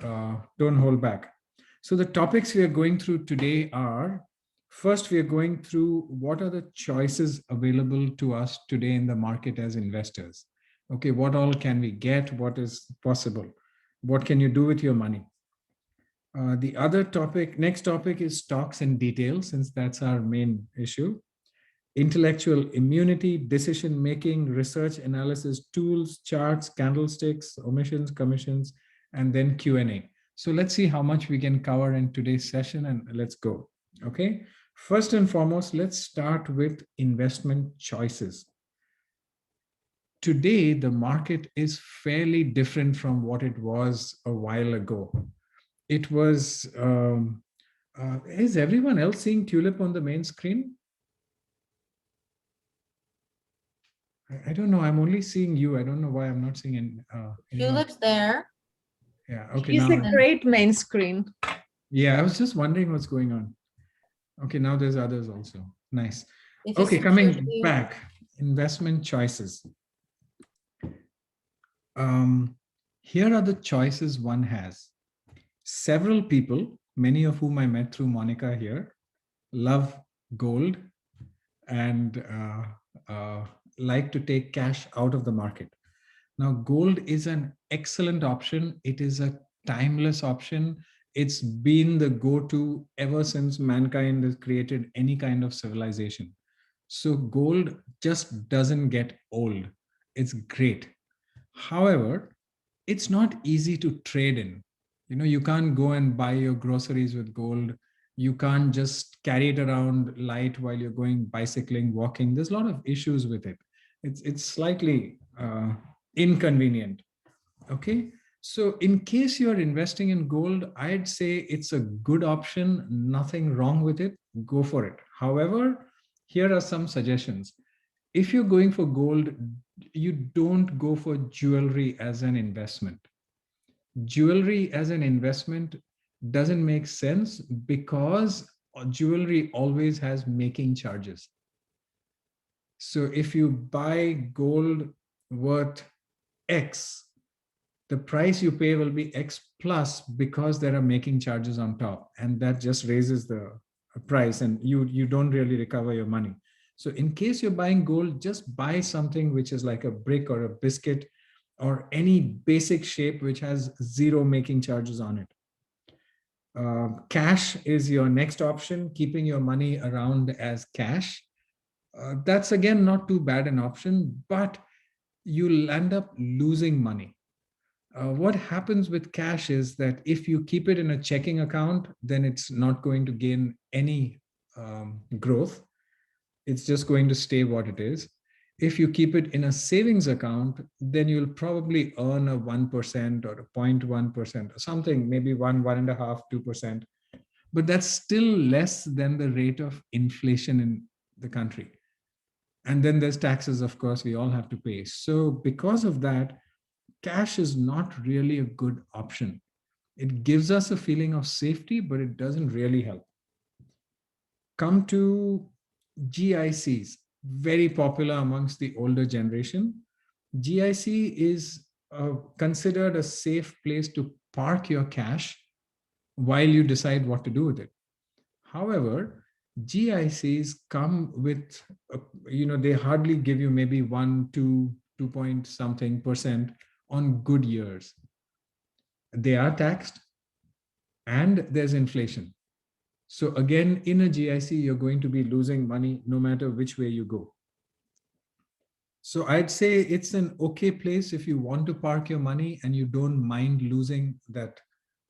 don't hold back. So the topics we are going through today are, first, we are going through what are the choices available to us today in the market as investors. Okay, what all can we get? What is possible? What can you do with your money? The other topic, next topic is stocks in detail, since that's our main issue. Intellectual immunity, decision making, research analysis, tools, charts, candlesticks, omissions, commissions, and then Q&A. So let's see how much we can cover in today's session, and let's go. Okay. First and foremost, let's start with investment choices. Today, the market is fairly different from what it was a while ago. It was, is everyone else seeing Tulip on the main screen? I don't know. I'm only seeing you. I don't know why I'm not seeing anyone. Tulip's there. Yeah. Okay. It's now, a great main screen. yeah, I was just wondering what's going on. Okay. Now there's others also. Nice. If you Okay. see Coming Tulip- back, investment choices. Here are the choices one has. Several people, many of whom I met through Monica here, love gold and like to take cash out of the market. Now, gold is an excellent option. It is a timeless option. It's been the go-to ever since mankind has created any kind of civilization. So gold just doesn't get old. It's great. However, it's not easy to trade in. You can't go and buy your groceries with gold. You can't just carry it around light while you're going bicycling, walking. There's a lot of issues with it. It's slightly inconvenient. Okay. So in case you're investing in gold, I'd say it's a good option. Nothing wrong with it. Go for it. However, here are some suggestions. If you're going for gold, you don't go for jewelry as an investment. Jewelry as an investment doesn't make sense because jewelry always has making charges. So if you buy gold worth X, the price you pay will be X plus because there are making charges on top, and that just raises the price, and you don't really recover your money. So in case you're buying gold, just buy something which is like a brick or a biscuit or any basic shape which has zero making charges on it. Cash is your next option, keeping your money around as cash. That's again not too bad an option, but you'll end up losing money. What happens with cash is that if you keep it in a checking account, then it's not going to gain any growth. It's just going to stay what it is. If you keep it in a savings account, then you'll probably earn a 1% or a 0.1% or something, maybe 1.5%, 2%. But that's still less than the rate of inflation in the country. And then there's taxes, of course, we all have to pay. So because of that, cash is not really a good option. It gives us a feeling of safety, but it doesn't really help. Come to GICs, very popular amongst the older generation. GIC is considered a safe place to park your cash while you decide what to do with it. However, GICs come with, they hardly give you maybe 1, 2 point something percent on good years. They are taxed and there's inflation. So again, in a GIC, you're going to be losing money no matter which way you go. So I'd say it's an okay place if you want to park your money and you don't mind losing that,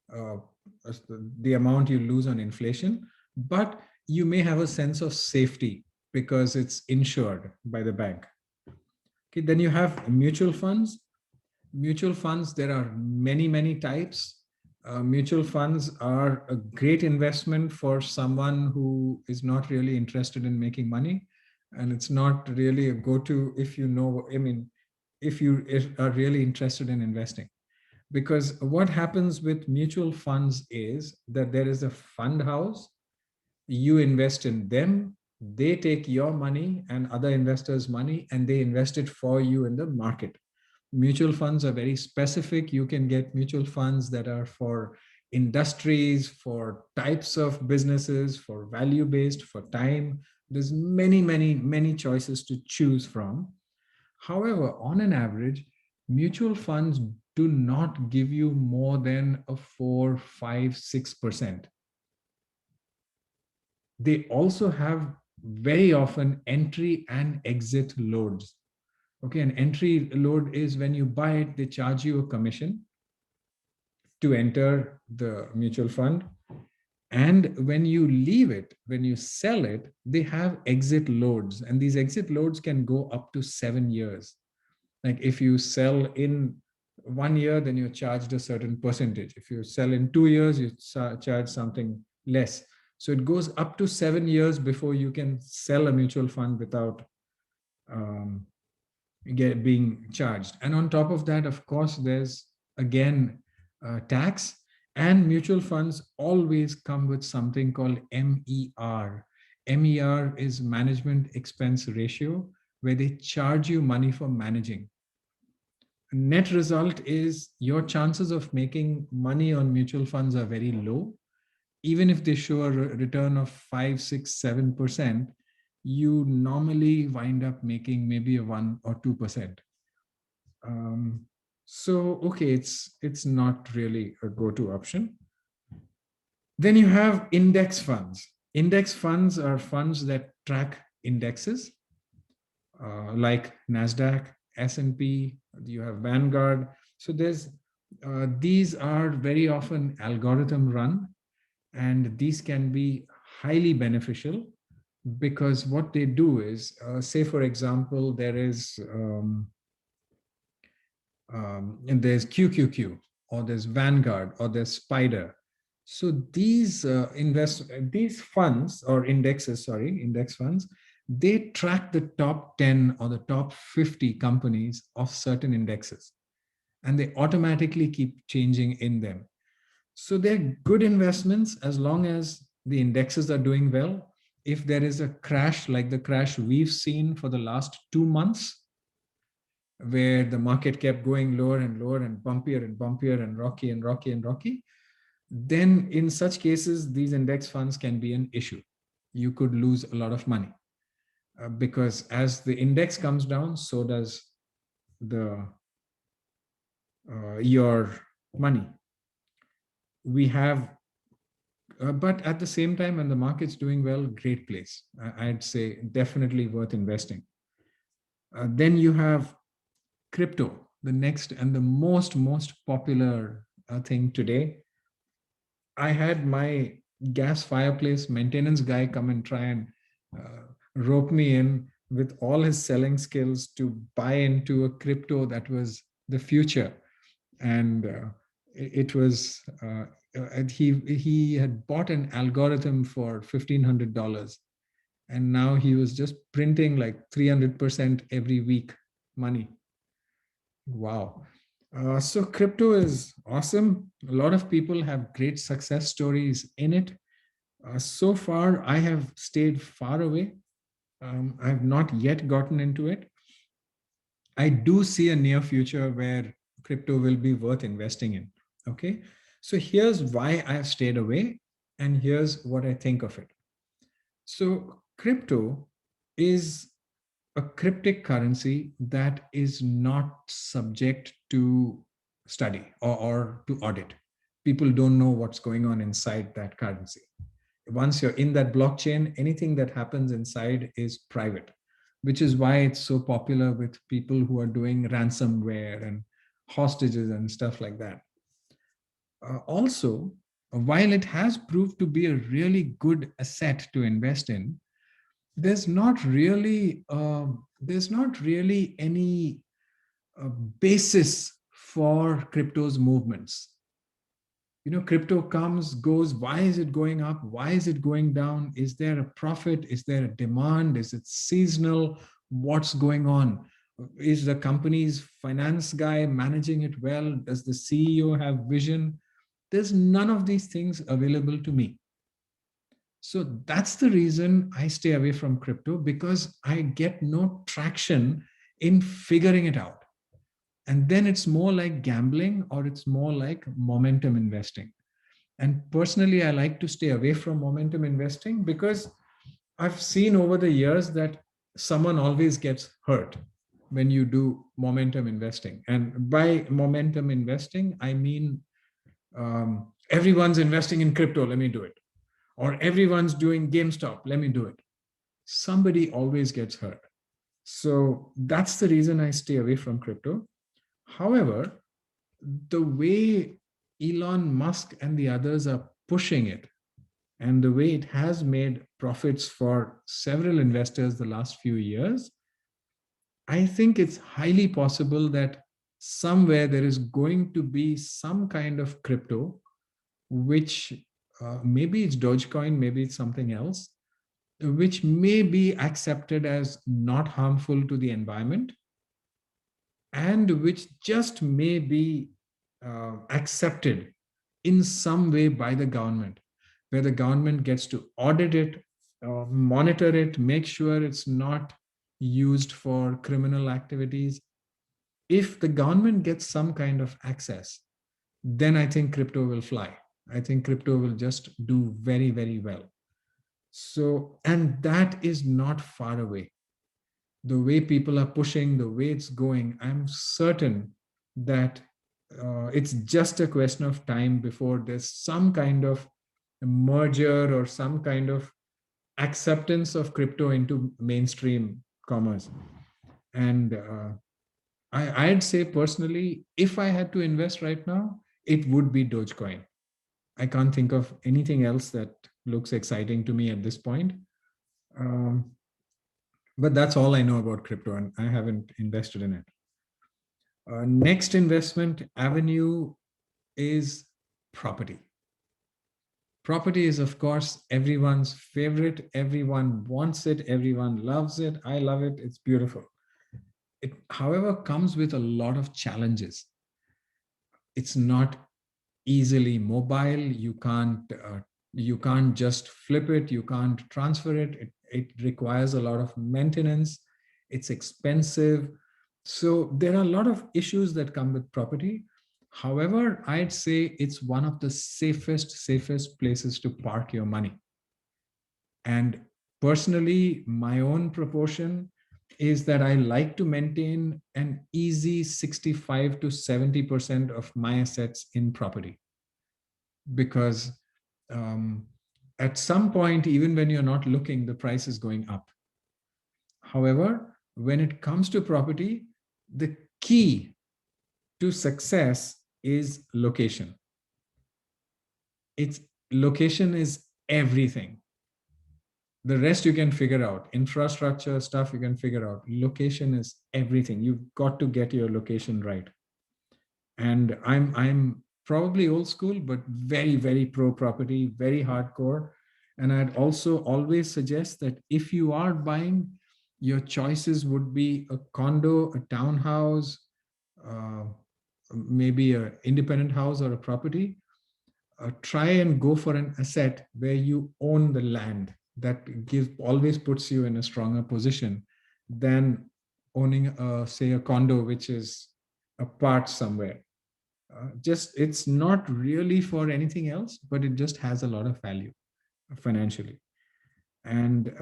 the amount you lose on inflation, but you may have a sense of safety because it's insured by the bank. Okay, then you have mutual funds. Mutual funds, there are many, many types. Mutual funds are a great investment for someone who is not really interested in making money. And it's not really a go-to if you know, if you are really interested in investing. Because what happens with mutual funds is that there is a fund house, you invest in them, they take your money and other investors' money, and they invest it for you in the market. Mutual funds are very specific. You can get mutual funds that are for industries, for types of businesses, for value based, for time. There's many, many, many choices to choose from. However, on an average, mutual funds do not give you more than a 4, 5, 6%. They also have very often entry and exit loads. Okay, an entry load is when you buy it, they charge you a commission to enter the mutual fund. And when you leave it, when you sell it, they have exit loads. And these exit loads can go up to 7 years. Like if you sell in 1 year, then you're charged a certain percentage. If you sell in 2 years, you charge something less. So it goes up to 7 years before you can sell a mutual fund without um, being charged. And on top of that, of course, there's again tax, and mutual funds always come with something called MER. MER is management expense ratio, where they charge you money for managing. Net result is your chances of making money on mutual funds are very low. Even if they show a return of 5, 6, 7%, you normally wind up making maybe a 1 or 2%. So, okay, it's not really a go-to option. Then you have index funds. Index funds are funds that track indexes like NASDAQ, S&P, you have Vanguard. So these are very often algorithm run, and these can be highly beneficial because what they do is, say for example, and there's QQQ, or there's Vanguard, or there's Spider. So these funds or indexes, sorry, index funds, they track the top 10 or the top 50 companies of certain indexes, and they automatically keep changing in them. So they're good investments as long as the indexes are doing well. If there is a crash like the crash we've seen for the last 2 months, where the market kept going lower and lower and bumpier and bumpier and rocky and rocky and rocky, then in such cases, these index funds can be an issue. You could lose a lot of money because as the index comes down, so does the your money. We have, but at the same time, when the market's doing well, great place. I'd say definitely worth investing. Then you have crypto, the next and the most popular thing today. I had my gas fireplace maintenance guy come and try and rope me in with all his selling skills to buy into a crypto that was the future. And it was, he had bought an algorithm for $1,500. And now he was just printing like 300% every week money. Wow. So crypto is awesome. A lot of people have great success stories in it. So far, I have stayed far away. I have not yet gotten into it. I do see a near future where crypto will be worth investing in. Okay. So here's why I have stayed away, and here's what I think of it. So crypto is a cryptic currency that is not subject to study or to audit. People don't know what's going on inside that currency. Once you're in that blockchain, anything that happens inside is private, which is why it's so popular with people who are doing ransomware and hostages and stuff like that. Also, while it has proved to be a really good asset to invest in, there's not really any basis for crypto's movements. Crypto comes, goes. Why is it going up? Why is it going down? Is there a profit? Is there a demand? Is it seasonal? What's going on? Is the company's finance guy managing it well? Does the CEO have vision? There's none of these things available to me. So that's the reason I stay away from crypto, because I get no traction in figuring it out. And then it's more like gambling or it's more like momentum investing. And personally, I like to stay away from momentum investing because I've seen over the years that someone always gets hurt when you do momentum investing. And by momentum investing, I mean everyone's investing in crypto, let me do it. Or everyone's doing GameStop, let me do it. Somebody always gets hurt. So that's the reason I stay away from crypto. However, the way Elon Musk and the others are pushing it, and the way it has made profits for several investors the last few years, I think it's highly possible that somewhere there is going to be some kind of crypto, which maybe it's Dogecoin, maybe it's something else, which may be accepted as not harmful to the environment, and which just may be accepted in some way by the government, where the government gets to audit it, monitor it, make sure it's not used for criminal activities. If the government gets some kind of access, then I think crypto will fly. I think crypto will just do very, very well. So, and that is not far away. The way people are pushing, the way it's going, I'm certain that it's just a question of time before there's some kind of merger or some kind of acceptance of crypto into mainstream commerce. And I'd say personally, if I had to invest right now, it would be Dogecoin. I can't think of anything else that looks exciting to me at this point. Um, but that's all I know about crypto, and I haven't invested in it. Next investment avenue is property. Property is, of course, everyone's favorite. Everyone wants it. Everyone loves it. I love it. It's beautiful. It, however, comes with a lot of challenges. It's not easily mobile. You can't just flip it. You can't transfer it. It requires a lot of maintenance. It's expensive. So there are a lot of issues that come with property. However, I'd say it's one of the safest places to park your money. And personally, my own proportion is that I like to maintain an easy 65 to 70% of my assets in property. Because at some point, even when you're not looking, the price is going up. However, when it comes to property, the key to success is location. It's location is everything. The rest you can figure out. Infrastructure stuff you can figure out. Location is everything. You've got to get your location right. And I'm probably old school, but very, very pro property, very hardcore. And I'd also always suggest that if you are buying, your choices would be a condo, a townhouse, uh, maybe an independent house or a property. Try and go for an asset where you own the land. That gives always puts you in a stronger position than owning, say, a condo which is apart somewhere. Just it's not really for anything else, but it just has a lot of value financially. And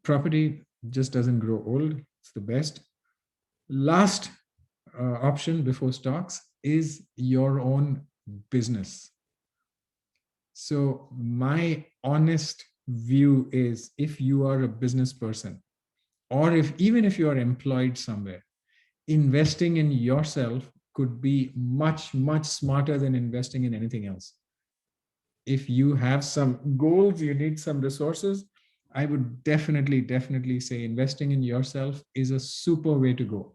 property just doesn't grow old. It's the best. Last option before stocks is your own business. So my honest view is, if you are a business person, or if even if you are employed somewhere, investing in yourself could be much smarter than investing in anything else. If you have some goals, you need some resources, I would definitely say investing in yourself is a super way to go.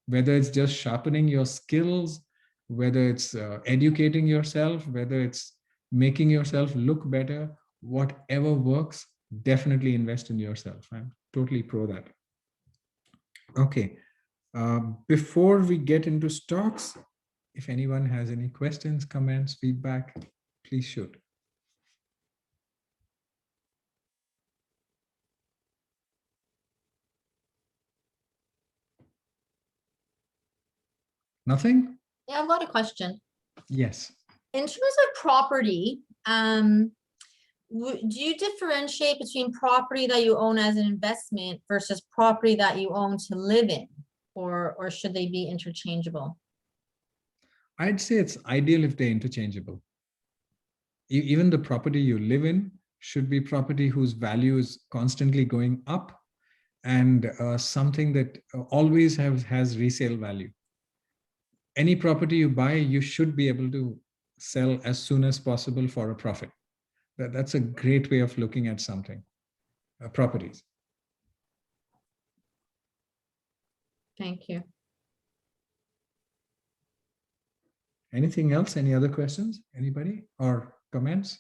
Whether it's just sharpening your skills, whether it's educating yourself, whether it's making yourself look better, whatever works, definitely invest in yourself. I'm totally pro that. Okay. Before we get into stocks, if anyone has any questions, comments, feedback, please shoot. Nothing? Yeah, I've got a question. Yes. In terms of property, do you differentiate between property that you own as an investment versus property that you own to live in, or should they be interchangeable? I'd say it's ideal if they're interchangeable. Even the property you live in should be property whose value is constantly going up, and something that always has resale value. Any property you buy, you should be able to sell as soon as possible for a profit. That's a great way of looking at something, properties. Thank you. Anything else? Any other questions? Anybody or comments?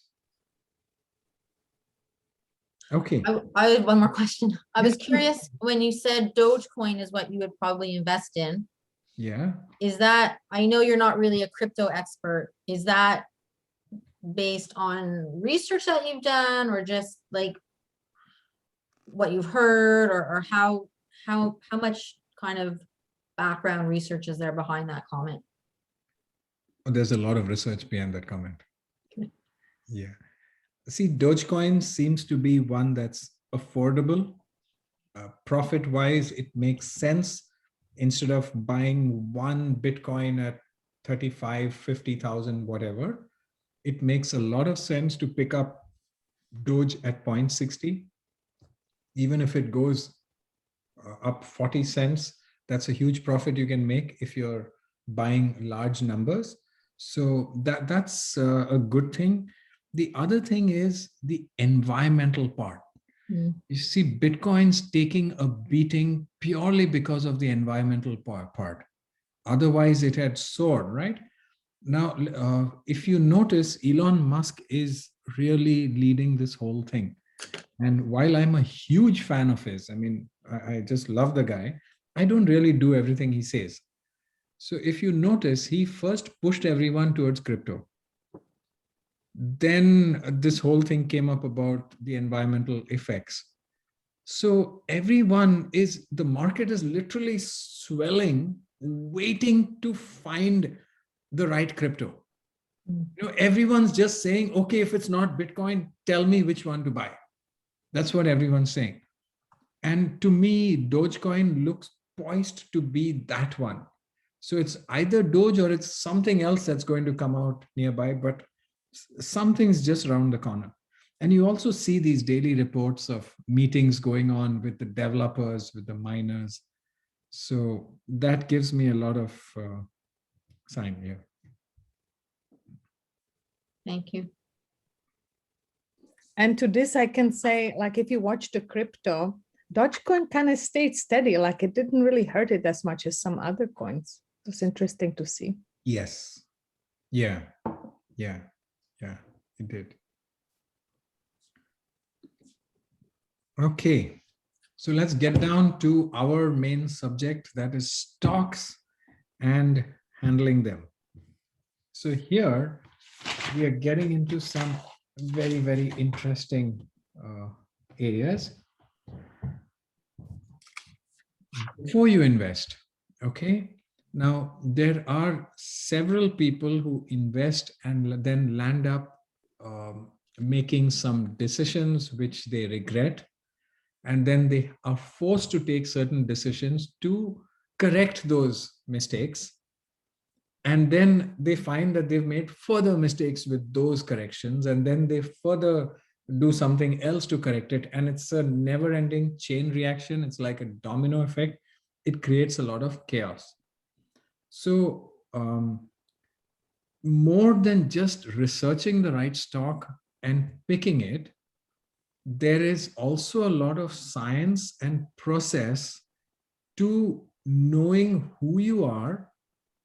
Okay. I had one more question. I was curious when you said Dogecoin is what you would probably invest in. Yeah. Is that, I know you're not really a crypto expert. Is that based on research that you've done, or just like what you've heard, or how much kind of background research is there behind that comment? There's a lot of research behind that comment. Yeah. See, Dogecoin seems to be one that's affordable. Profit-wise, it makes sense. Instead of buying one Bitcoin at 35, 50,000, whatever, it makes a lot of sense to pick up Doge at 0.60. Even if it goes up 40 cents, that's a huge profit you can make if you're buying large numbers. So that's a good thing. The other thing is the environmental part. You see, Bitcoin's taking a beating purely because of the environmental part. Otherwise, it had soared, right? Now, if you notice, Elon Musk is really leading this whole thing. And while I'm a huge fan of his, I mean, I just love the guy, I don't really do everything he says. So if you notice, he first pushed everyone towards crypto. Then this whole thing came up about the environmental effects. So everyone is, the market is literally swelling, waiting to find the right crypto. Everyone's just saying, okay, if it's not Bitcoin, tell me which one to buy. That's what everyone's saying. And to me, Dogecoin looks poised to be that one. So it's either Doge or it's something else that's going to come out nearby, but something's just around the corner. And you also see these daily reports of meetings going on with the developers, with the miners. So that gives me a lot of sign here. Thank you. And to this, I can say, like, if you watch the crypto, Dogecoin kind of stayed steady. Like, it didn't really hurt it as much as some other coins. It's interesting to see. Yes. Yeah. Yeah. Yeah, it did. Okay. So let's get down to our main subject, that is stocks and handling them. So here we are getting into some very, very interesting areas. Before you invest, okay? Now, there are several people who invest and then land up making some decisions which they regret. And then they are forced to take certain decisions to correct those mistakes. And then they find that they've made further mistakes with those corrections. And then they further do something else to correct it. And it's a never-ending chain reaction. It's like a domino effect. It creates a lot of chaos. So more than just researching the right stock and picking it, there is also a lot of science and process to knowing who you are,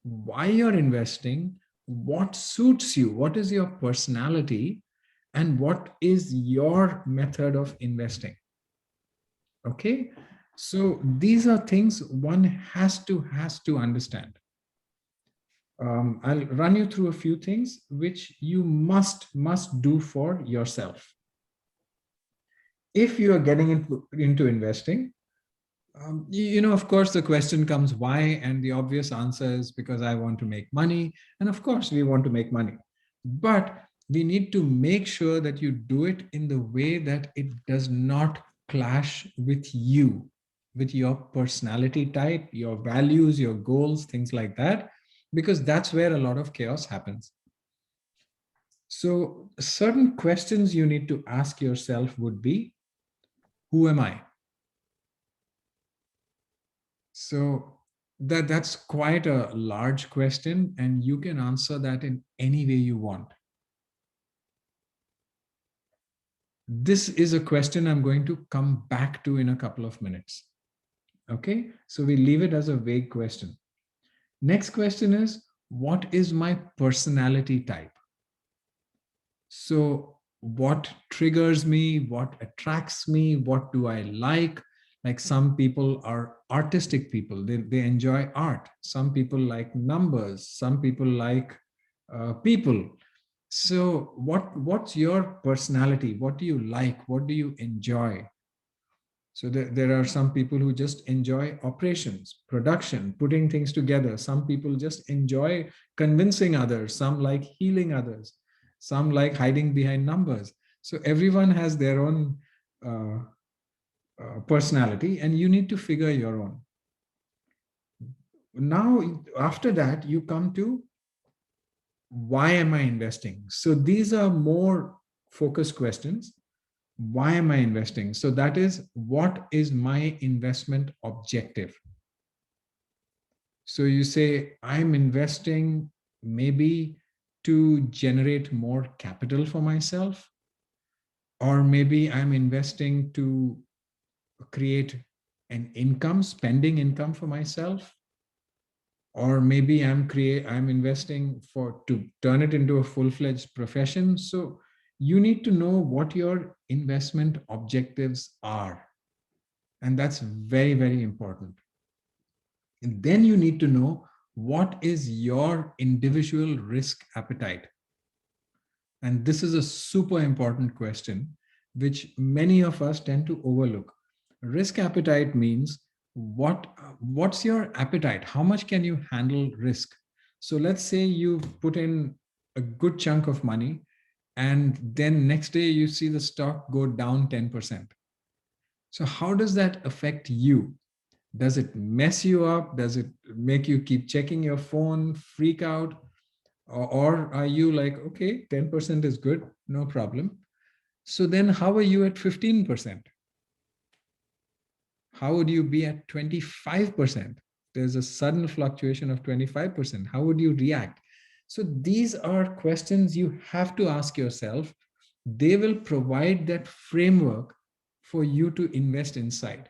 why you're investing, what suits you, what is your personality, and what is your method of investing. Okay, so these are things one has to understand. I'll run you through a few things which you must do for yourself. If you are getting into investing, Of course, the question comes why, and the obvious answer is because I want to make money. And of course, we want to make money. But we need to make sure that you do it in the way that it does not clash with you, with your personality type, your values, your goals, things like that, because that's where a lot of chaos happens. So, certain questions you need to ask yourself would be, who am I? So that's quite a large question, and you can answer that in any way you want. This is a question I'm going to come back to in a couple of minutes. Okay, so we leave it as a vague question. Next question is, what is my personality type? So what triggers me? What attracts me? What do I like? Like some people are artistic people, they enjoy art. Some people like numbers. Some people like people. So what's your personality? What do you like? What do you enjoy? So there are some people who just enjoy operations, production, putting things together. Some people just enjoy convincing others. Some like healing others. Some like hiding behind numbers. So everyone has their own uh, personality, and you need to figure your own. Now, after that, you come to, why am I investing? So these are more focused questions. Why am I investing? So that is, what is my investment objective? So you say, I'm investing maybe to generate more capital for myself, or maybe I'm investing to create an income, spending income for myself, or maybe I'm investing for to turn it into a full-fledged profession. So you need to know what your investment objectives are, and that's very, very important. And then you need to know, what is your individual risk appetite? And this is a super important question, which many of us tend to overlook. Risk appetite means, what's your appetite? How much can you handle risk? So let's say you put in a good chunk of money, and then next day you see the stock go down 10%. So how does that affect you? Does it mess you up? Does it make you keep checking your phone, freak out? Or are you like, okay, 10% is good, no problem. So then how are you at 15%? How would you be at 25%? There's a sudden fluctuation of 25%. How would you react? So these are questions you have to ask yourself. They will provide that framework for you to invest inside,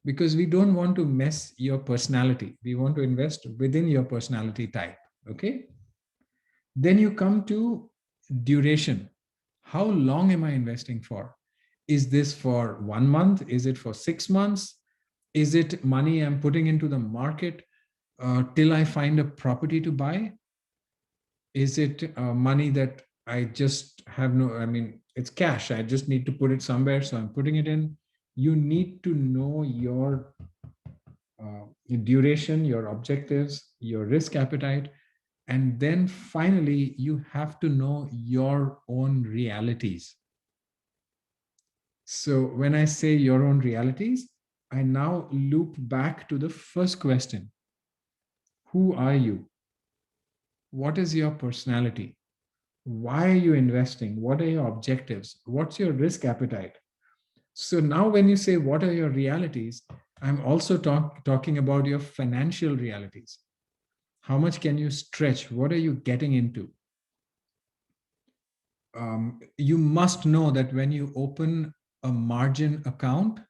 because we don't want to mess your personality. We want to invest within your personality type. Okay. Then you come to duration. How long am I investing for? Is this for 1 month? Is it for 6 months? Is it money I'm putting into the market till I find a property to buy? Is it money that I just have no, I mean, it's cash. I just need to put it somewhere, so I'm putting it in. You need to know your duration, your objectives, your risk appetite. And then finally, you have to know your own realities. So when I say your own realities, I now loop back to the first question. Who are you? What is your personality? Why are you investing? What are your objectives? What's your risk appetite? So now when you say, what are your realities? I'm also talking about your financial realities. How much can you stretch? What are you getting into? You must know that when you open a margin account,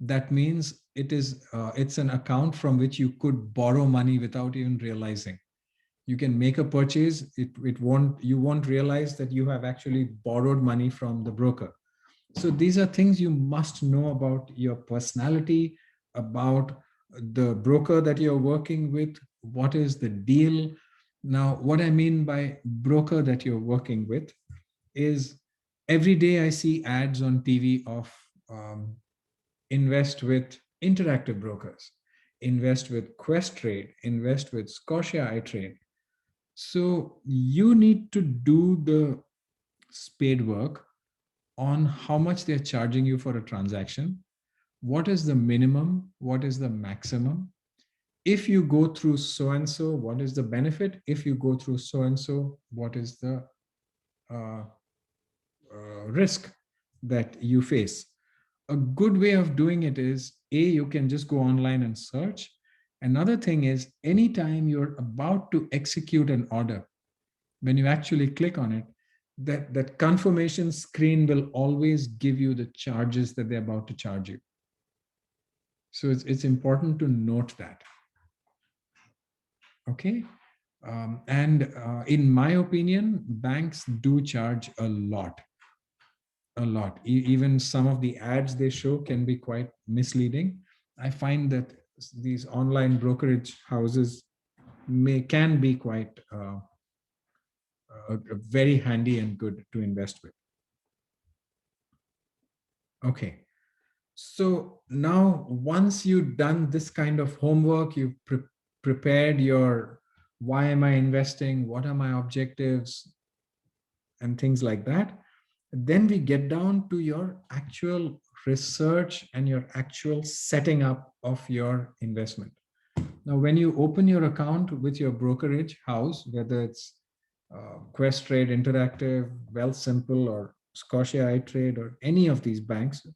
that means it's an account from which you could borrow money without even realizing. You can make a purchase, you won't realize that you have actually borrowed money from the broker. So these are things you must know about your personality, about the broker that you're working with. What is the deal? Now, what I mean by broker that you're working with is, every day I see ads on TV of invest with interactive brokers, invest with Questrade, invest with Scotia iTrade. So you need to do the spade work on how much they're charging you for a transaction. What is the minimum? What is the maximum? If you go through so and so, what is the benefit? If you go through so and so, what is the uh, risk that you face? A good way of doing it is you can just go online and search. Another thing is, anytime you're about to execute an order, when you actually click on it, that confirmation screen will always give you the charges that they're about to charge you. So it's important to note that. Okay. And in my opinion, banks do charge a lot. Even some of the ads they show can be quite misleading. I find that these online brokerage houses can be quite very handy and good to invest with. Okay. So now, once you've done this kind of homework, you've prepared your why am I investing, what are my objectives, and things like that, then we get down to your actual research and your actual setting up of your investment. Now, when you open your account with your brokerage house, whether it's Questrade Interactive, Wealthsimple, or Scotia iTrade, or any of these banks,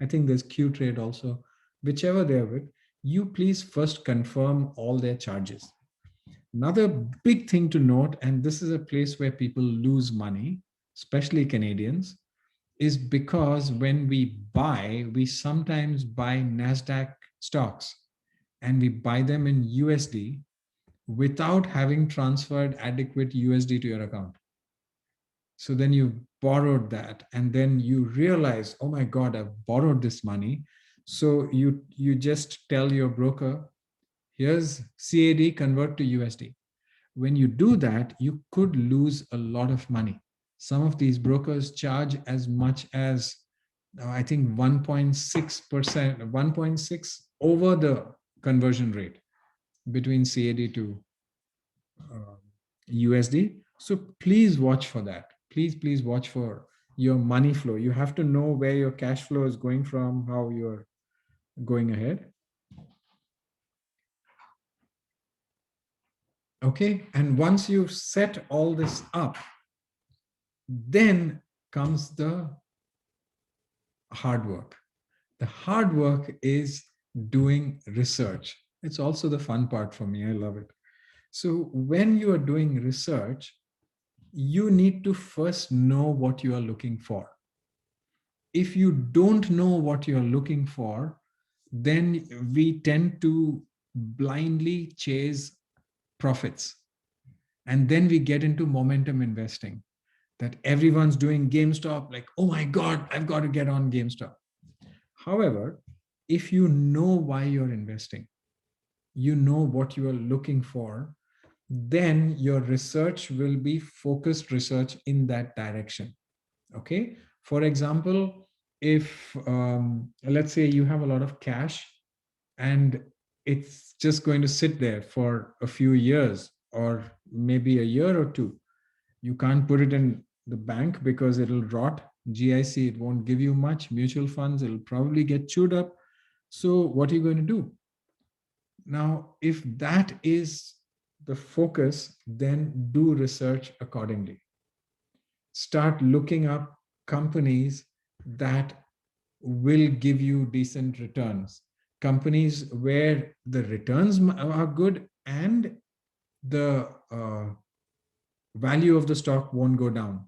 I think there's Qtrade also, whichever they're with, you please first confirm all their charges. Another big thing to note, and this is a place where people lose money, especially Canadians, is because when we buy, we sometimes buy NASDAQ stocks and we buy them in USD without having transferred adequate USD to your account. So then you borrowed that, and then you realize, oh my God, I've borrowed this money. So you just tell your broker, here's CAD, convert to USD. When you do that, you could lose a lot of money. Some of these brokers charge as much as, I think 1.6%, 1.6 over the conversion rate between CAD to USD. So please watch for that. Please watch for your money flow. You have to know where your cash flow is going from, how you're going ahead. Okay, and once you've set all this up, then comes the hard work. The hard work is doing research. It's also the fun part for me. I love it. So when you are doing research, you need to first know what you are looking for. If you don't know what you're looking for, then we tend to blindly chase profits. And then we get into momentum investing, that everyone's doing GameStop, like, oh my God, I've got to get on GameStop. However, if you know why you're investing, you know what you are looking for, then your research will be focused research in that direction. Okay. For example, if let's say you have a lot of cash and it's just going to sit there for a few years or maybe a year or two, you can't put it in the bank because it'll rot. GIC, it won't give you much. Mutual funds, it'll probably get chewed up. So what are you going to do? Now, if that is the focus, then do research accordingly. Start looking up companies that will give you decent returns, companies where the returns are good and the value of the stock won't go down.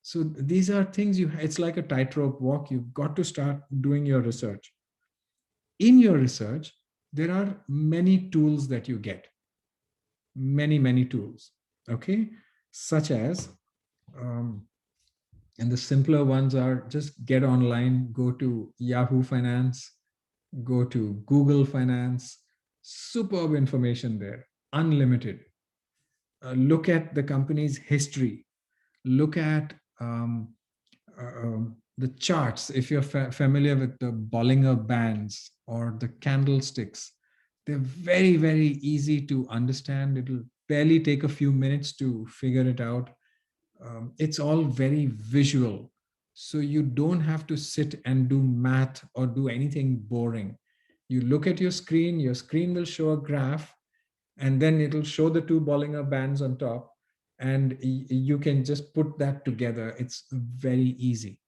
So these are things it's like a tightrope walk. You've got to start doing your research. In your research, there are many tools that you get, many tools, okay, such as and the simpler ones are just get online, go to Yahoo Finance, go to Google Finance. Superb information there, unlimited. Look at the company's history. Look at the charts. If you're familiar with the Bollinger Bands, or the candlesticks. They're very, very easy to understand. It'll barely take a few minutes to figure it out. It's all very visual. So you don't have to sit and do math or do anything boring. You look at your screen will show a graph, and then it'll show the two Bollinger Bands on top, and you can just put that together. It's very easy.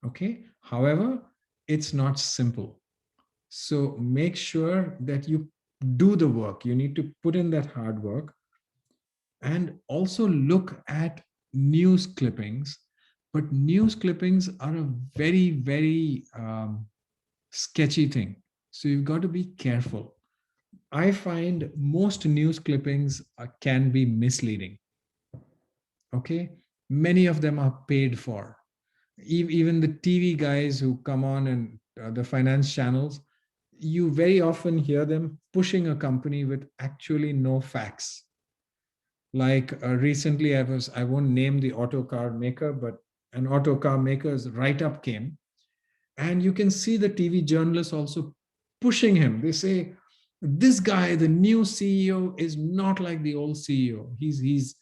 Okay. However, it's not simple. So make sure that you do the work. You need to put in that hard work, and also look at news clippings. But news clippings are a very, very sketchy thing. So you've got to be careful. I find most news clippings can be misleading. Okay. Many of them are paid for. Even the TV guys who come on and the finance channels, you very often hear them pushing a company with actually no facts. Like recently, I won't name the auto car maker, but an auto car maker's write-up came, and you can see the TV journalists also pushing him. They say, this guy, the new CEO, is not like the old CEO. He's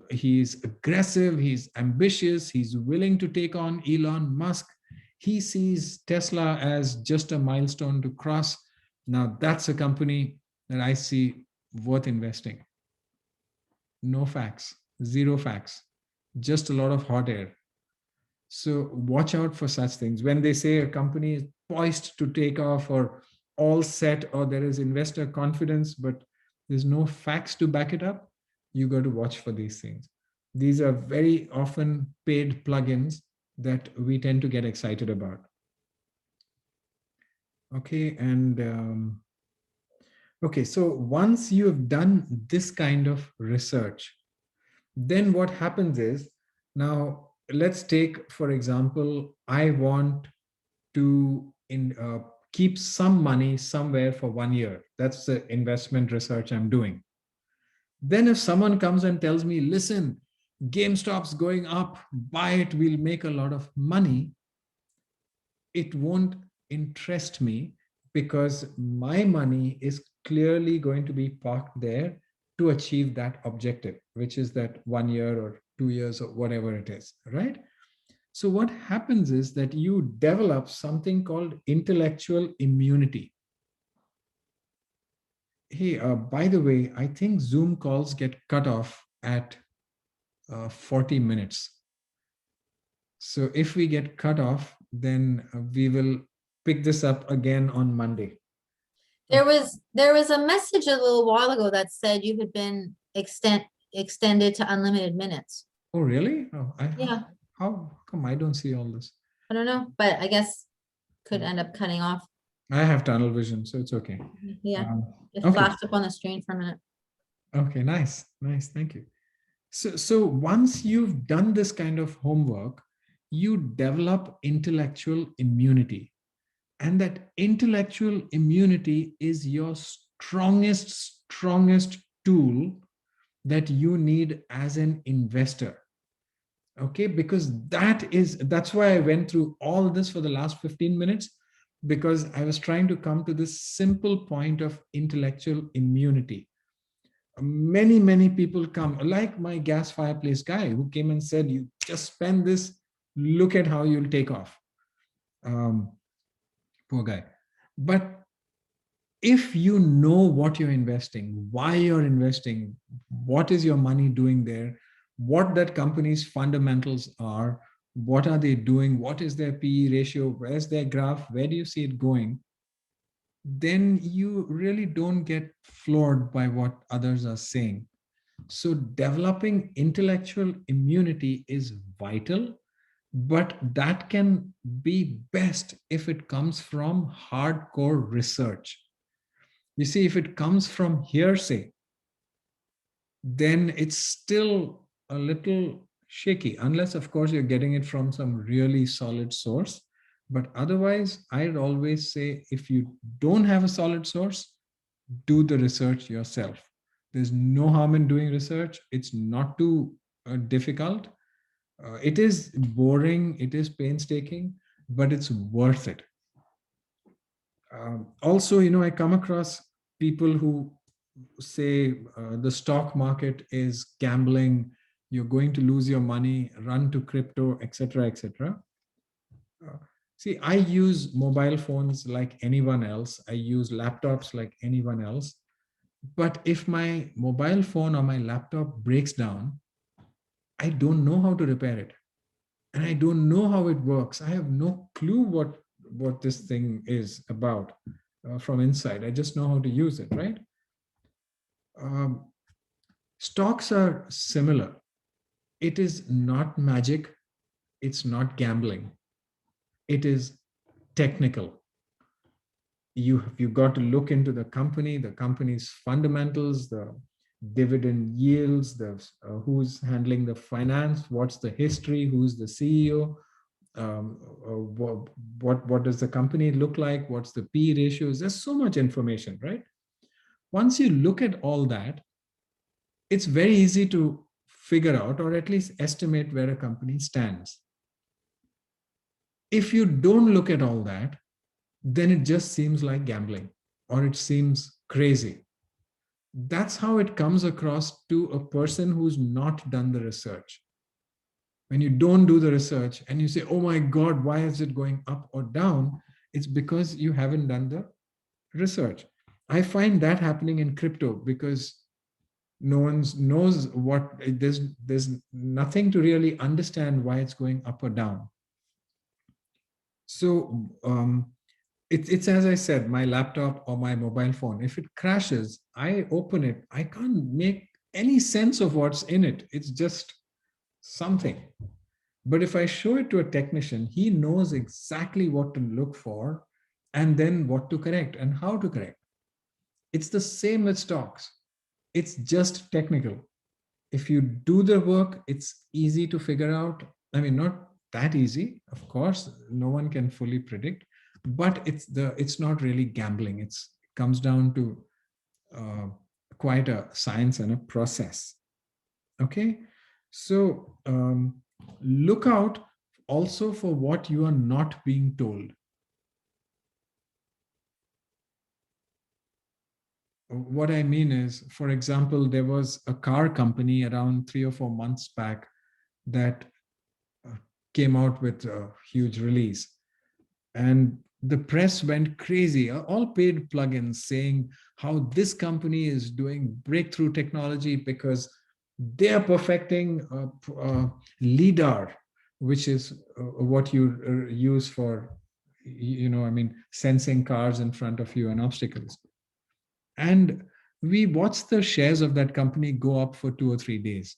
he's aggressive, he's ambitious, he's willing to take on Elon Musk. He sees Tesla as just a milestone to cross. Now that's a company that I see worth investing. No facts, zero facts, just a lot of hot air. So watch out for such things. When they say a company is poised to take off or all set, or there is investor confidence, but there's no facts to back it up, you got to watch for these things. These are very often paid plugins that we tend to get excited about. Okay, and okay, so once you have done this kind of research, then what happens is, now let's take, for example, I want to keep some money somewhere for 1 year. That's the investment research I'm doing. Then if someone comes and tells me, listen, GameStop's going up, buy it, we'll make a lot of money, it won't interest me, because my money is clearly going to be parked there to achieve that objective, which is that 1 year or 2 years or whatever it is, right? So what happens is that you develop something called intellectual immunity. Hey, by the way, I think Zoom calls get cut off at 40 minutes. So if we get cut off, then we will pick this up again on Monday. There was a message a little while ago that said you had been extended to unlimited minutes. Oh, really? Oh, Yeah. How come I don't see all this? I don't know, but I guess could end up cutting off. I have tunnel vision, so it's okay. Yeah, it Okay. flashed up on the screen for a minute. Okay, nice. Thank you. So once you've done this kind of homework, you develop intellectual immunity. And that intellectual immunity is your strongest tool that you need as an investor. Okay, because that's why I went through all this for the last 15 minutes, because I was trying to come to this simple point of intellectual immunity. Many people come, like my gas fireplace guy who came and said, you just spend this, look at how you'll take off. Poor guy. But if you know what you're investing, why you're investing, what is your money doing there, what that company's fundamentals are, what are they doing, what is their PE ratio, where's their graph, where do you see it going, then you really don't get floored by what others are saying. So developing intellectual immunity is vital, but that can be best if it comes from hardcore research. You see, if it comes from hearsay, then it's still a little shaky, unless, of course, you're getting it from some really solid source. But otherwise, I'd always say, if you don't have a solid source, do the research yourself. There's no harm in doing research. It's not too difficult. It is boring, it is painstaking, but it's worth it. Also, I come across people who say the stock market is gambling, you're going to lose your money, run to crypto, etc., etc. See, I use mobile phones like anyone else. I use laptops like anyone else. But if my mobile phone or my laptop breaks down, I don't know how to repair it. And I don't know how it works. I have no clue what this thing is about from inside. I just know how to use it, right? Um, Stocks are similar. It is not magic. It's not gambling. It is technical. You've got to look into the company's fundamentals, the dividend yields, the who's handling the finance, what's the history, who's the CEO, what does the company look like, what's the P ratios. There's so much information, right? Once you look at all that, it's very easy to figure out or at least estimate where a company stands. If you don't look at all that, then it just seems like gambling or it seems crazy. That's how it comes across to a person who's not done the research. When you don't do the research and you say, oh my God, why is it going up or down? It's because you haven't done the research. I find that happening in crypto because no one knows there's nothing to really understand why it's going up or down. So it's as I said, my laptop or my mobile phone, if it crashes, I open it, I can't make any sense of what's in it. It's just something. But if I show it to a technician, he knows exactly what to look for and then what to correct and how to correct. It's the same with stocks. It's just technical. If you do the work, it's easy to figure out. I mean, not that easy, of course, no one can fully predict, but it's not really gambling. It comes down to quite a science and a process. Okay, so look out also for what you are not being told. What I mean is, for example, there was a car company around 3 or 4 months back that came out with a huge release. And the press went crazy, all paid plugins saying how this company is doing breakthrough technology because they are perfecting LIDAR, which is what you use for, sensing cars in front of you and obstacles. And we watched the shares of that company go up for 2 or 3 days.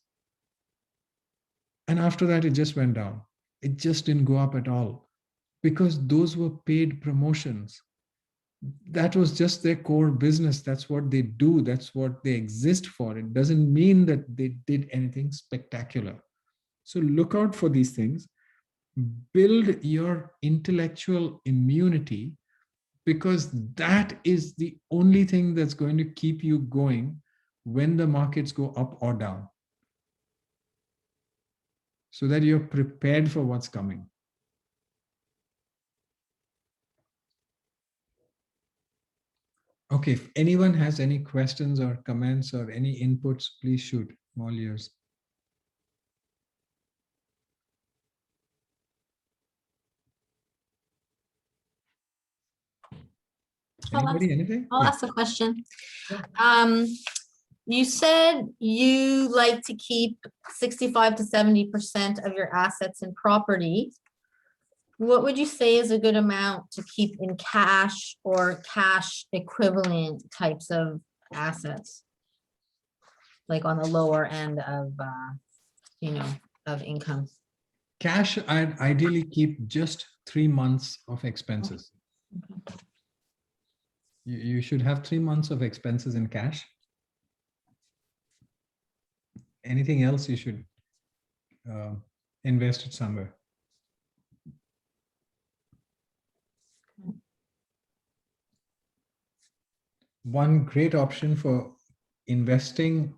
And after that, it just went down. It just didn't go up at all because those were paid promotions. That was just their core business. That's what they do. That's what they exist for. It doesn't mean that they did anything spectacular. So look out for these things. Build your intellectual immunity, because that is the only thing that's going to keep you going when the markets go up or down, so that you're prepared for what's coming. Okay, if anyone has any questions or comments or any inputs, please shoot. I'm all ears. Anybody, anything? I'll Yeah. ask a question. Yeah. You said you like to keep 65 to 70% of your assets in property. What would you say is a good amount to keep in cash or cash equivalent types of assets? Like on the lower end of, of income. Cash, I'd ideally keep just 3 months of expenses. You should have 3 months of expenses in cash. Anything else, you should invest it somewhere. One great option for investing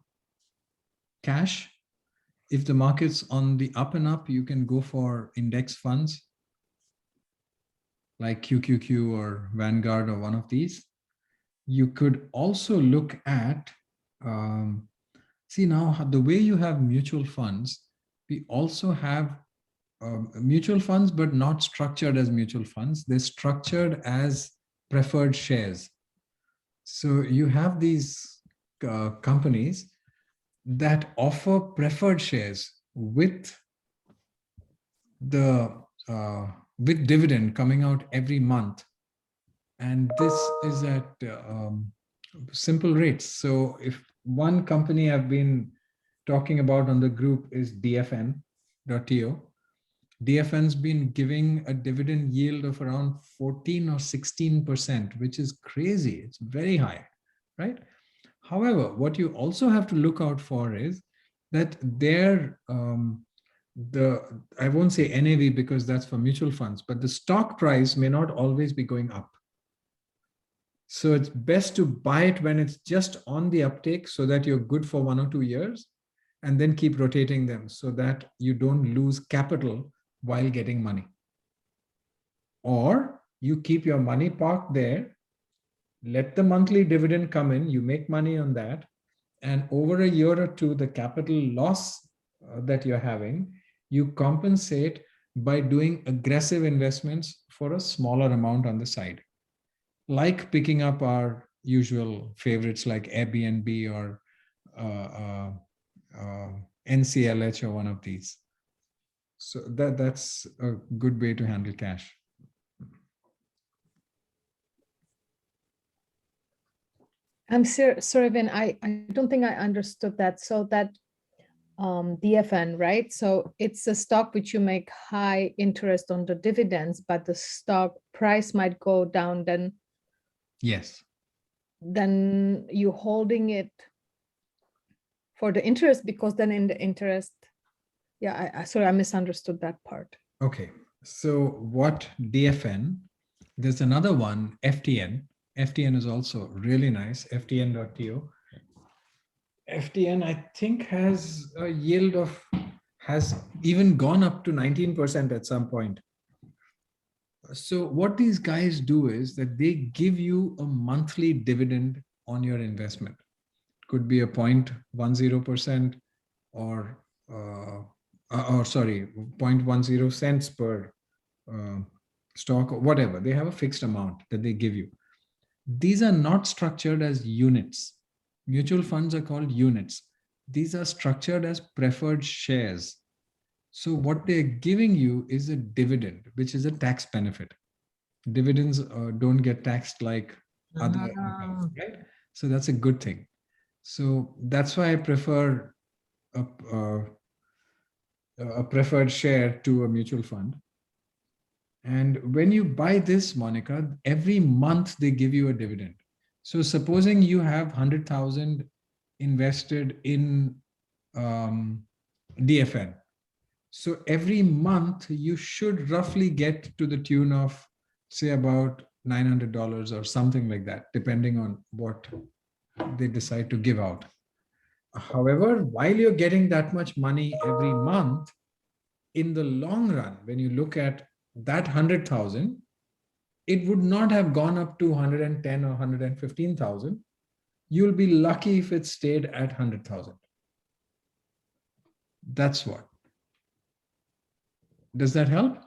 cash, if the market's on the up and up, you can go for index funds. like QQQ or Vanguard or one of these. You could also look at, see now the way you have mutual funds, we also have mutual funds, but not structured as mutual funds. They're structured as preferred shares. So you have these companies that offer preferred shares the with dividend coming out every month, and this is at simple rates. So if one company I've been talking about on the group is DFN.to. DFN's been giving a dividend yield of around 14 or 16%, which is crazy. It's very high, right? However, what you also have to look out for is that their I won't say NAV because that's for mutual funds, but the stock price may not always be going up. So it's best to buy it when it's just on the uptake so that you're good for 1 or 2 years, and then keep rotating them so that you don't lose capital while getting money. Or you keep your money parked there, let the monthly dividend come in, you make money on that, and over a year or two, the capital loss that you're having, you compensate by doing aggressive investments for a smaller amount on the side, like picking up our usual favorites like Airbnb or NCLH or one of these. So that's a good way to handle cash. I'm sorry, Vin, I don't think I understood that. So that DFN, right? So it's a stock which you make high interest on the dividends, but the stock price might go down, Yes. then you holding it for the interest, because then in the interest, yeah, sorry, I misunderstood that part. Okay. So what DFN, there's another one, FTN. FTN is also really nice, FTN.to. FTN, I think, has a yield of, has even gone up to 19% at some point. So what these guys do is that they give you a monthly dividend on your investment. It could be a 0.10% or sorry, 0.10 cents per stock or whatever. They have a fixed amount that they give you. These are not structured as units. Mutual funds are called units. These are structured as preferred shares. So what they're giving you is a dividend, which is a tax benefit. Dividends don't get taxed like other incomes, right? So that's a good thing. So that's why I prefer a preferred share to a mutual fund. And when you buy this, Monica, every month they give you a dividend. So supposing you have 100,000 invested in DFN. So every month you should roughly get to the tune of, say, about $900 or something like that, depending on what they decide to give out. However, while you're getting that much money every month, in the long run, when you look at that 100,000, it would not have gone up to 110 or 115,000. You'll be lucky if it stayed at 100,000. That's what. Does that help?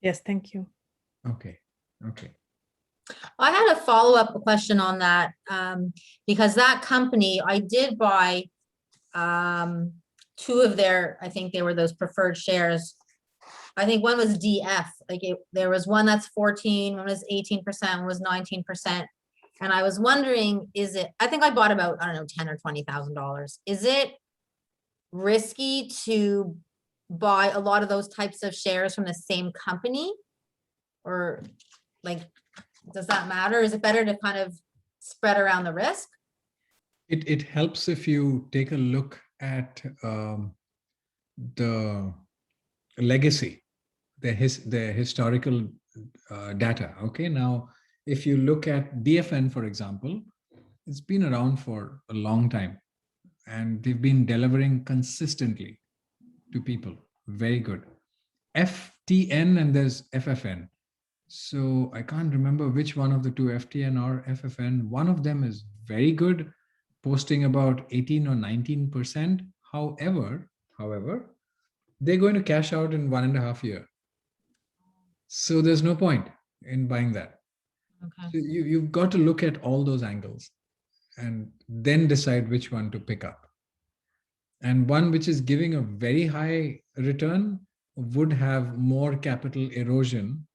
Yes, thank you. Okay. Okay. I had a follow-up question on that, because that company, I did buy two of their, I think they were those preferred shares. I think one was DF, like there was one that's 14, one was 18%, one was 19%. And I was wondering, I think I bought about, I don't know, $10,000 or $20,000. Is it risky to buy a lot of those types of shares from the same company? Or like, does that matter? Is it better to kind of spread around the risk? It helps if you take a look at the legacy, the historical data. Okay, now if you look at DFN, for example, it's been around for a long time and they've been delivering consistently to people. Very good. FTN and there's FFN. So I can't remember which one of the two, FTN or FFN. One of them is very good, posting about 18 or 19%. However, they're going to cash out in 1.5 years. So there's no point in buying that. Okay. So you've got to look at all those angles and then decide which one to pick up. And one which is giving a very high return would have more capital erosion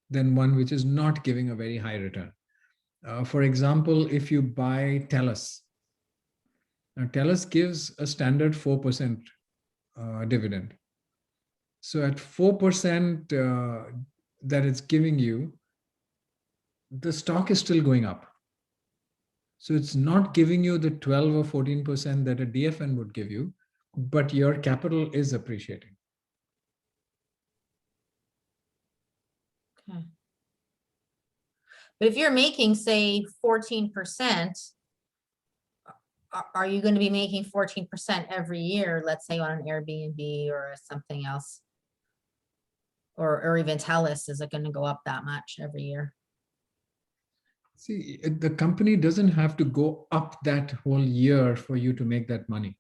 than one which is not giving a very high return. For example, if you buy TELUS, now TELUS gives a standard 4% dividend. So at 4% that it's giving you, the stock is still going up. So it's not giving you the 12 or 14% that a DFN would give you, but your capital is appreciating. Okay. But if you're making, say, 14%, are you going to be making 14% every year, let's say on an Airbnb or something else? Or even TELUS, is it going to go up that much every year? See, the company doesn't have to go up that whole year for you to make that money.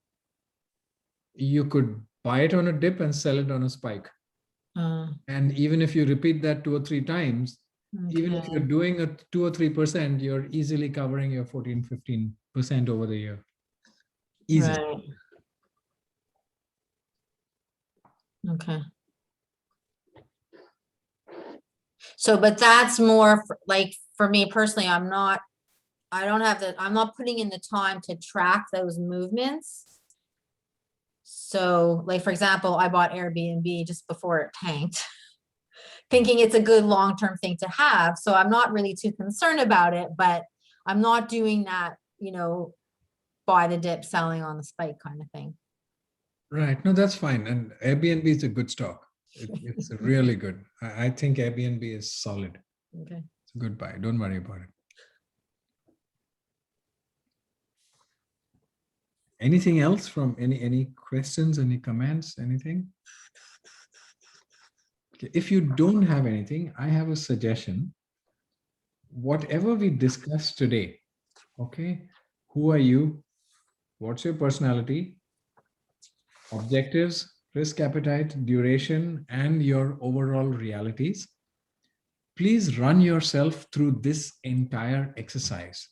You could buy it on a dip and sell it on a spike. And even if you repeat that 2 or 3 times, even if you're Okay. doing a 2 or 3%, you're easily covering your 14, 15% over the year. Easy. Right. Okay. So, but that's more like for me personally, I'm not putting in the time to track those movements. So like, for example, I bought Airbnb just before it tanked, thinking it's a good long-term thing to have. So I'm not really too concerned about it, but I'm not doing that, buy the dip, selling on the spike kind of thing. Right. No, that's fine. And Airbnb is a good stock. It's really good. I think Airbnb is solid. Okay. It's a good buy. Don't worry about it. Anything else from any questions, any comments, anything? Okay. If you don't have anything, I have a suggestion. Whatever we discussed today, okay, who are you? What's your personality? Objectives, risk appetite, duration, and your overall realities. Please run yourself through this entire exercise.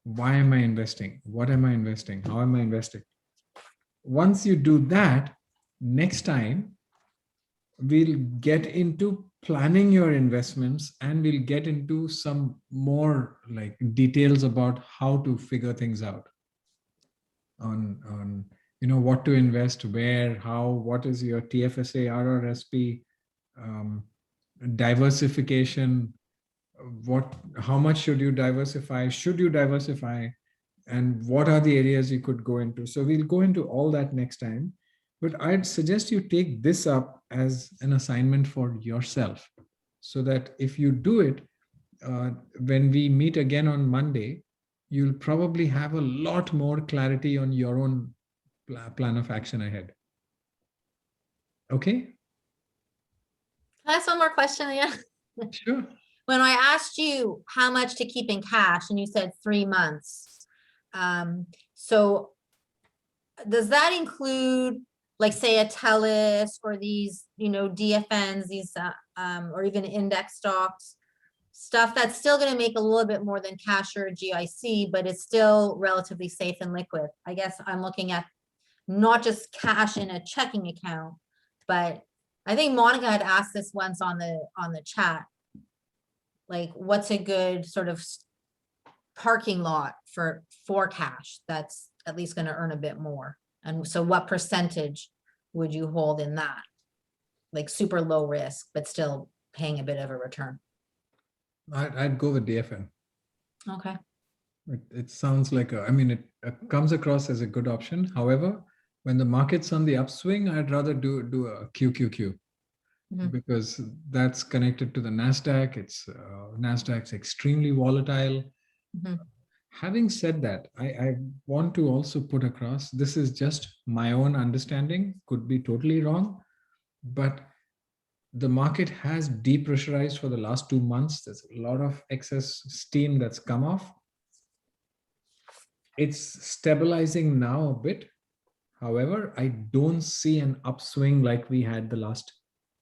Why am I investing? What am I investing? How am I investing? Once you do that, next time we'll get into planning your investments and we'll get into some more like details about how to figure things out on what to invest, where, how, what is your TFSA, RRSP, diversification, how much should you diversify, and what are the areas you could go into. So we'll go into all that next time, but I'd suggest you take this up as an assignment for yourself so that if you do it, when we meet again on Monday, you'll probably have a lot more clarity on your own plan of action ahead. Okay? Can I ask one more question again? Sure. When I asked you how much to keep in cash and you said 3 months. So does that include, like, say, a TELUS or these, DFNs, these, or even index stocks, stuff that's still going to make a little bit more than cash or GIC, but it's still relatively safe and liquid? I guess I'm looking at not just cash in a checking account, but I think Monica had asked this once on the chat. Like, what's a good sort of parking lot for cash that's at least going to earn a bit more? And so what percentage would you hold in that? Like super low risk, but still paying a bit of a return. I'd go with DFN. Okay. It sounds like it comes across as a good option. However, when the market's on the upswing, I'd rather do a QQQ. Mm-hmm. Because that's connected to the NASDAQ. NASDAQ's extremely volatile. Mm-hmm. Having said that, I want to also put across, this is just my own understanding, could be totally wrong, but the market has depressurized for the last 2 months. There's a lot of excess steam that's come off. It's stabilizing now a bit. However, I don't see an upswing like we had the last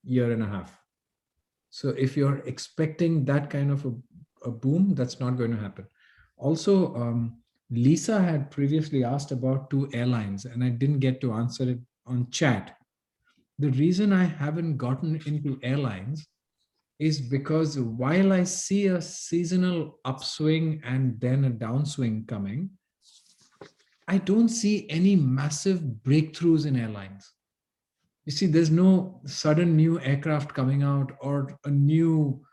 year and a half. So if you're expecting that kind of a boom, that's not going to happen. Also, Lisa had previously asked about 2 airlines, and I didn't get to answer it on chat. The reason I haven't gotten into airlines is because while I see a seasonal upswing and then a downswing coming, I don't see any massive breakthroughs in airlines. You see, there's no sudden new aircraft coming out or a new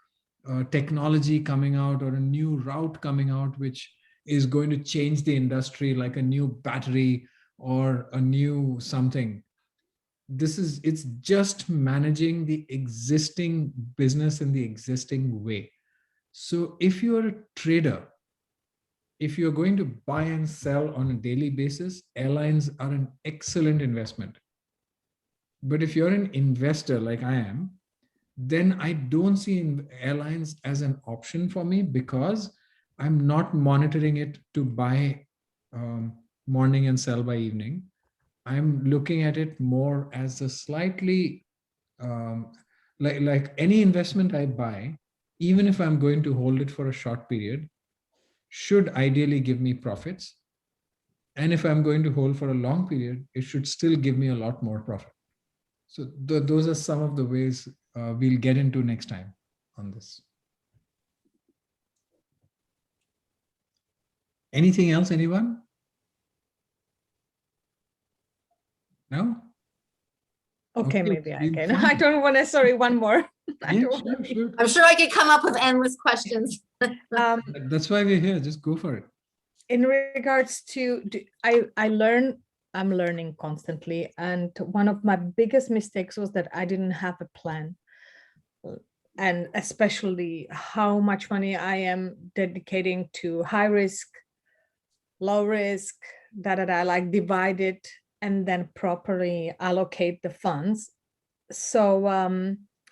technology coming out or a new route coming out, which is going to change the industry, like a new battery or a new something. It's just managing the existing business in the existing way. So if you're a trader, if you're going to buy and sell on a daily basis, airlines are an excellent investment. But if you're an investor like I am, then I don't see airlines as an option for me because I'm not monitoring it to buy morning and sell by evening. I'm looking at it more as a slightly like any investment I buy, even if I'm going to hold it for a short period, should ideally give me profits. And if I'm going to hold for a long period, it should still give me a lot more profit. So those are some of the ways we'll get into next time on this. Anything else, anyone? No? Okay, maybe I we'll can. find I it. don't want to, sorry, one more. I Yeah, don't wanna sure. I'm sure I could come up with endless questions. That's why we're here. Just go for it. In regards to, I'm learning constantly. And one of my biggest mistakes was that I didn't have a plan. And especially how much money I am dedicating to high risk, low risk, like divide it and then properly allocate the funds. So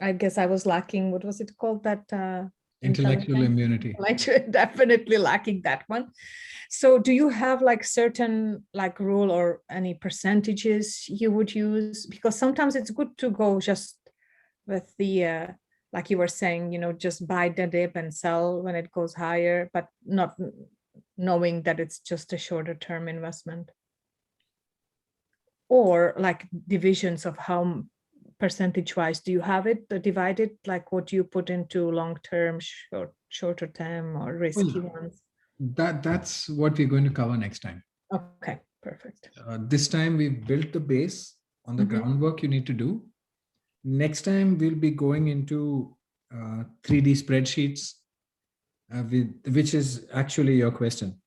I guess I was lacking, what was it called? That Intellectual immunity. Definitely lacking that one. So do you have like certain like rule or any percentages you would use? Because sometimes it's good to go just with the like you were saying, just buy the dip and sell when it goes higher, but not knowing that it's just a shorter term investment. Or like divisions of how percentage wise do you have it divided, like what you put into long term, shorter term, or risky ones? That's what we're going to cover next time. Okay, perfect. This time we built the base on the groundwork you need to do. Next time we'll be going into 3D spreadsheets, which is actually your question,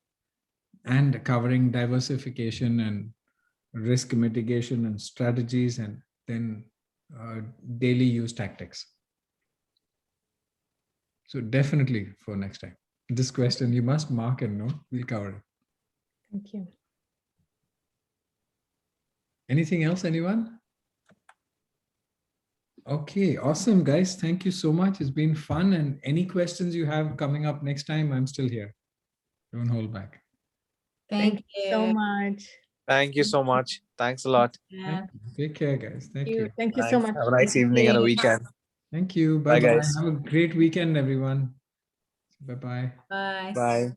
and covering diversification and risk mitigation and strategies, and then daily use tactics. So definitely for next time. This question you must mark and know. We'll cover it. Thank you. Anything else, anyone? Okay, awesome, guys. Thank you so much. It's been fun. And any questions you have coming up next time, I'm still here. Don't hold back. Thank you so much. Thank you so much. Thanks a lot. Yeah. Take care, guys. Thank you. Thank you so Thanks. much. Have a nice evening and a weekend. Thank you. Bye, Bye-bye. guys. Have a great weekend, everyone. Bye-bye. Bye. Bye.